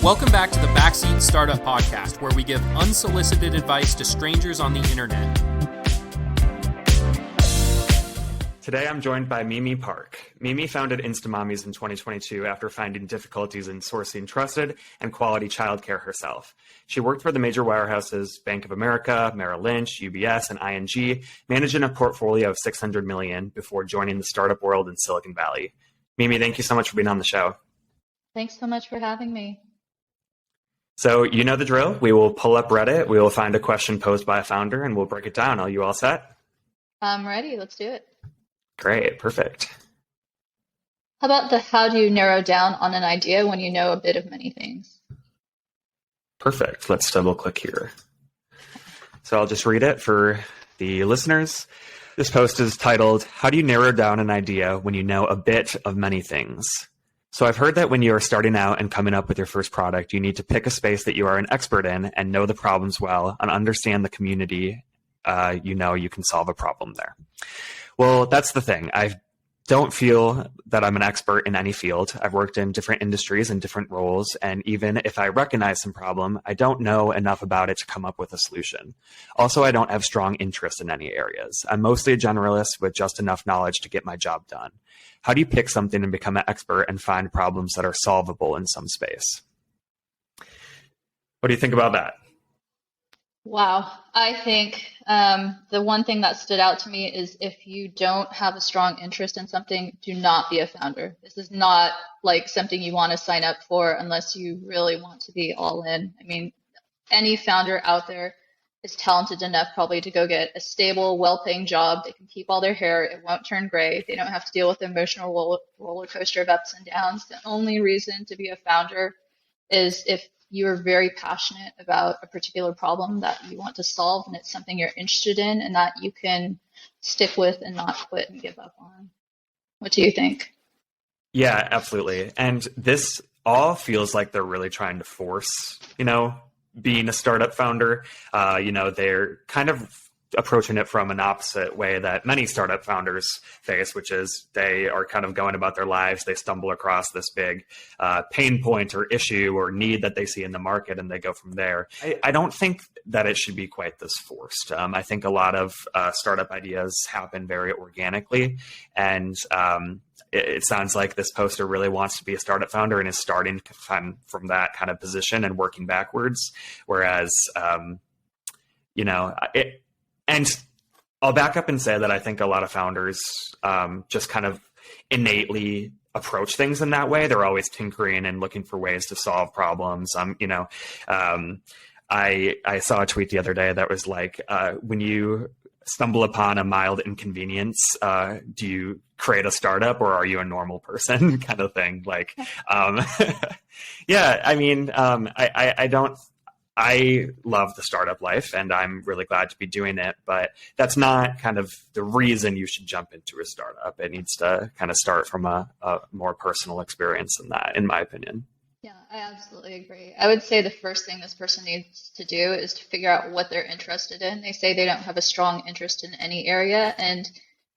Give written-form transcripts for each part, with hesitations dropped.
Welcome back to the Backseat Startup Podcast, where we give unsolicited advice to strangers on the internet. Today, I'm joined by Mimi Park. Mimi founded Instamommies in 2022 after finding difficulties in sourcing trusted and quality childcare herself. She worked for the major wirehouses Bank of America, Merrill Lynch, UBS, and ING, managing a portfolio of $600 million before joining the startup world in Silicon Valley. Mimi, thank you so much for being on the show. Thanks so much for having me. So you know the drill. We will pull up Reddit. We will find a question posed by a founder, and we'll break it down. Are you all set? I'm ready. Let's do it. Great. Perfect. How about how do you narrow down on an idea when you know a bit of many things? Perfect. Let's double click here. So I'll just read it for the listeners. This post is titled, "How do you narrow down an idea when you know a bit of many things?" So I've heard that when you are starting out and coming up with your first product, you need to pick a space that you are an expert in and know the problems well and understand the community. You can solve a problem there. Well, that's the thing. I don't feel that I'm an expert in any field. I've worked in different industries and different roles. And even if I recognize some problem, I don't know enough about it to come up with a solution. Also, I don't have strong interest in any areas. I'm mostly a generalist with just enough knowledge to get my job done. How do you pick something and become an expert and find problems that are solvable in some space? What do you think about that? Wow. I think the one thing that stood out to me is if you don't have a strong interest in something, do not be a founder. This is not like something you want to sign up for unless you really want to be all in. I mean, any founder out there is talented enough probably to go get a stable, well-paying job. They can keep all their hair. It won't turn gray. They don't have to deal with the emotional roller coaster of ups and downs. The only reason to be a founder is if you're very passionate about a particular problem that you want to solve and it's something you're interested in and that you can stick with and not quit and give up on. What do you think? Yeah, absolutely. And this all feels like they're really trying to force, being a startup founder. They're kind of approaching it from an opposite way that many startup founders face, which is they are kind of going about their lives. They stumble across this big pain point or issue or need that they see in the market, and they go from there. I don't think that it should be quite this forced. I think a lot of startup ideas happen very organically, and it sounds like this poster really wants to be a startup founder and is starting from that kind of position and working backwards. Whereas, and I'll back up and say that I think a lot of founders just kind of innately approach things in that way. They're always tinkering and looking for ways to solve problems. I saw a tweet the other day that was like, when you stumble upon a mild inconvenience, do you create a startup or are you a normal person kind of thing? Like, yeah, I mean, I love the startup life and I'm really glad to be doing it, but that's not kind of the reason you should jump into a startup. It needs to kind of start from a more personal experience than that, in my opinion. Yeah, I absolutely agree. I would say the first thing this person needs to do is to figure out what they're interested in. They say they don't have a strong interest in any area. And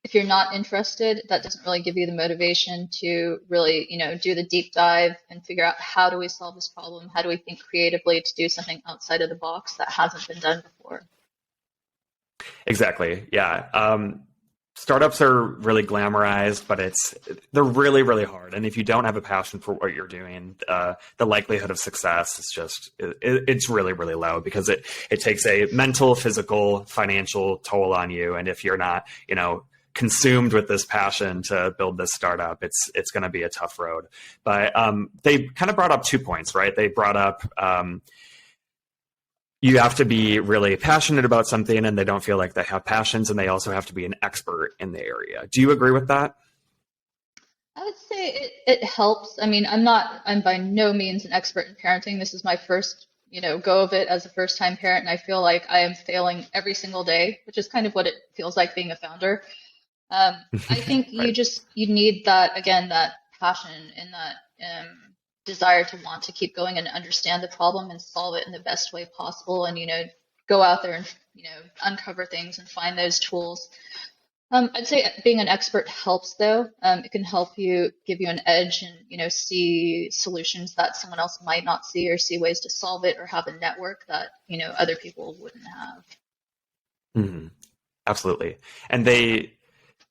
if you're not interested, that doesn't really give you the motivation to really, do the deep dive and figure out how do we solve this problem? How do we think creatively to do something outside of the box that hasn't been done before? Exactly. Yeah. Startups are really glamorized, but they're really, really hard. And if you don't have a passion for what you're doing, the likelihood of success is it's really, really low because it takes a mental, physical, financial toll on you. And if you're not, consumed with this passion to build this startup, it's going to be a tough road. But they kind of brought up 2 points, right? They brought up you have to be really passionate about something and they don't feel like they have passions, and they also have to be an expert in the area. Do you agree with that? I would say it helps. I mean, I'm by no means an expert in parenting. This is my first, go of it as a first time parent. And I feel like I am failing every single day, which is kind of what it feels like being a founder. I think Right. you need that, again, that passion and that desire to want to keep going and understand the problem and solve it in the best way possible, and go out there and uncover things and find those tools. I'd say being an expert helps though. It can help you give you an edge and, see solutions that someone else might not see or see ways to solve it or have a network that, other people wouldn't have. Mhm. Absolutely. And they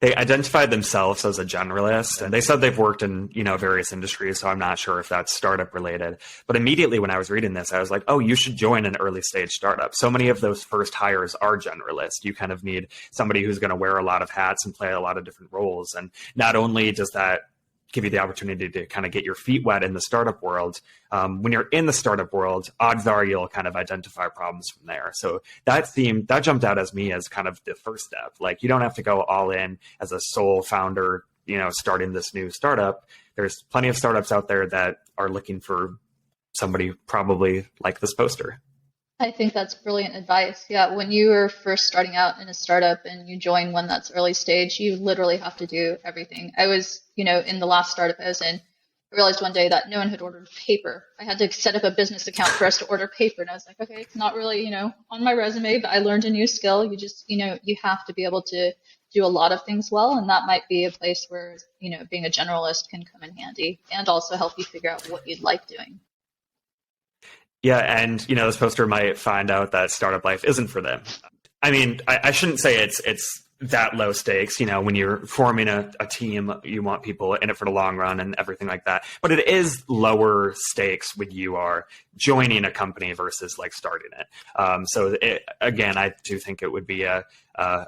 identified themselves as a generalist, and they said they've worked in, various industries. So I'm not sure if that's startup related, but immediately when I was reading this, I was like, oh, you should join an early stage startup. So many of those first hires are generalists. You kind of need somebody who's going to wear a lot of hats and play a lot of different roles. And not only does that give you the opportunity to kind of get your feet wet in the startup world. When you're in the startup world, odds are you'll kind of identify problems from there. So that jumped out as me as kind of the first step. Like, you don't have to go all in as a sole founder, starting this new startup. There's plenty of startups out there that are looking for somebody probably like this poster. I think that's brilliant advice. Yeah, when you are first starting out in a startup and you join one that's early stage, you literally have to do everything. I was, in the last startup I was in, I realized one day that no one had ordered paper. I had to set up a business account for us to order paper. And I was like, okay, it's not really, on my resume, but I learned a new skill. You just, you have to be able to do a lot of things well. And that might be a place where, being a generalist can come in handy and also help you figure out what you'd like doing. Yeah, and this poster might find out that startup life isn't for them. I mean, I shouldn't say it's that low stakes. When you're forming a team, you want people in it for the long run and everything like that. But it is lower stakes when you are joining a company versus like starting it. Again, I do think it would be a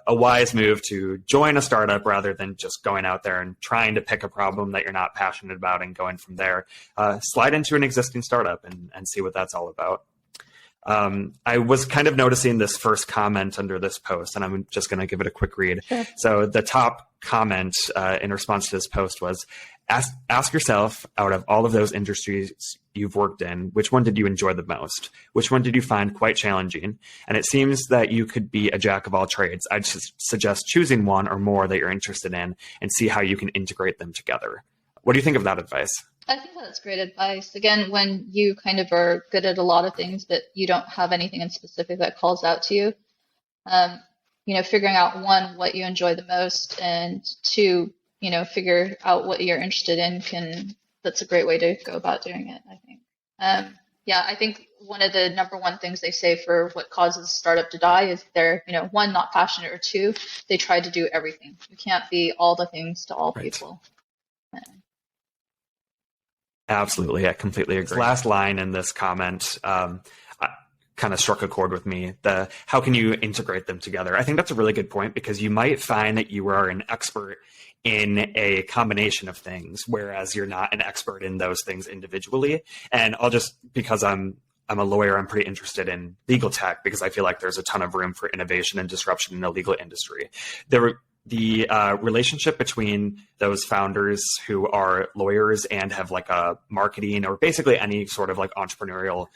wise move to join a startup rather than just going out there and trying to pick a problem that you're not passionate about and going from there. Slide into an existing startup and see what that's all about. I was kind of noticing this first comment under this post, and I'm just going to give it a quick read. Sure. So the top comment in response to this post was, ask yourself, out of all of those industries you've worked in, which one did you enjoy the most? Which one did you find quite challenging? And it seems that you could be a jack of all trades. I'd suggest choosing one or more that you're interested in and see how you can integrate them together. What do you think of that advice? I think that's great advice. Again, when you kind of are good at a lot of things, but you don't have anything in specific that calls out to you, figuring out one, what you enjoy the most, and two, figure out what you're interested in that's a great way to go about doing it, I think. I think one of the number one things they say for what causes a startup to die is they're, one, not passionate, or two, they try to do everything. You can't be all the things to all people. Absolutely. I completely agree. Last line in this comment kind of struck a chord with me. How can you integrate them together? I think that's a really good point, because you might find that you are an expert in a combination of things, whereas you're not an expert in those things individually. And because I'm a lawyer, I'm pretty interested in legal tech, because I feel like there's a ton of room for innovation and disruption in the legal industry. The relationship between those founders who are lawyers and have like a marketing or basically any sort of like entrepreneurial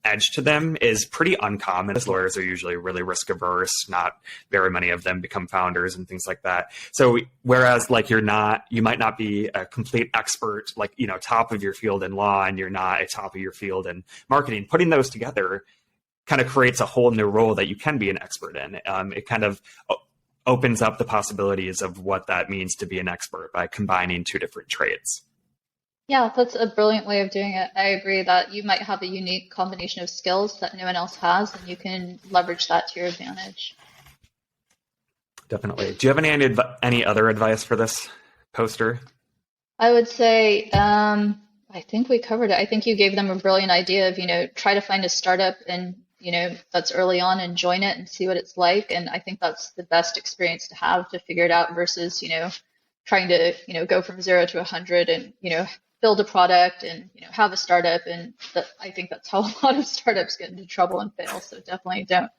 edge to them is pretty uncommon. As lawyers are usually really risk averse, not very many of them become founders and things like that. So whereas like you might not be a complete expert, like, top of your field in law, and you're not a top of your field in marketing, putting those together kind of creates a whole new role that you can be an expert in. It kind of opens up the possibilities of what that means to be an expert by combining two different trades. Yeah, that's a brilliant way of doing it. I agree that you might have a unique combination of skills that no one else has, and you can leverage that to your advantage. Definitely. Do you have any other advice for this poster? I would say, I think we covered it. I think you gave them a brilliant idea of, try to find a startup and that's early on and join it and see what it's like. And I think that's the best experience to have to figure it out versus, trying to, go from 0 to 100 and, build a product and, have a startup. And I think that's how a lot of startups get into trouble and fail. So definitely don't,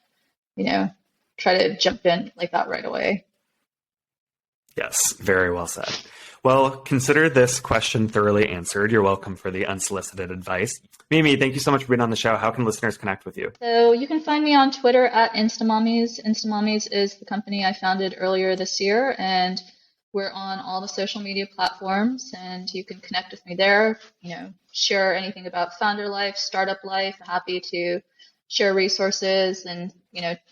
try to jump in like that right away. Yes, very well said. Well, consider this question thoroughly answered. You're welcome for the unsolicited advice. Mimi, thank you so much for being on the show. How can listeners connect with you? So you can find me on Twitter at Instamommies. Instamommies is the company I founded earlier this year, and we're on all the social media platforms, and you can connect with me there, share anything about founder life, startup life. Happy to share resources and,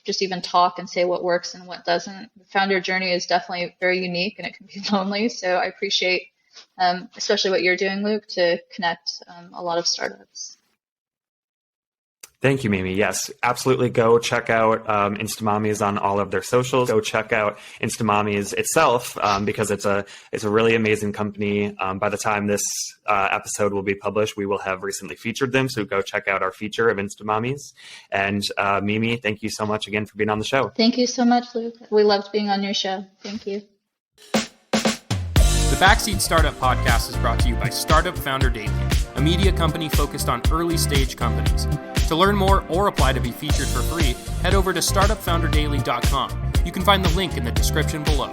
just even talk and say what works and what doesn't. The founder journey is definitely very unique and it can be lonely. So I appreciate, especially what you're doing, Luke, to connect a lot of startups. Thank you, Mimi. Yes, absolutely. Go check out Instamommies on all of their socials. Go check out Instamommies itself because it's a really amazing company. By the time this episode will be published, we will have recently featured them. So go check out our feature of Instamommies. And Mimi, thank you so much again for being on the show. Thank you so much, Luke. We loved being on your show. Thank you. The Backseat Startup Podcast is brought to you by Startup Founder Daily, a media company focused on early-stage companies. To learn more or apply to be featured for free, head over to startupfounderdaily.com. You can find the link in the description below.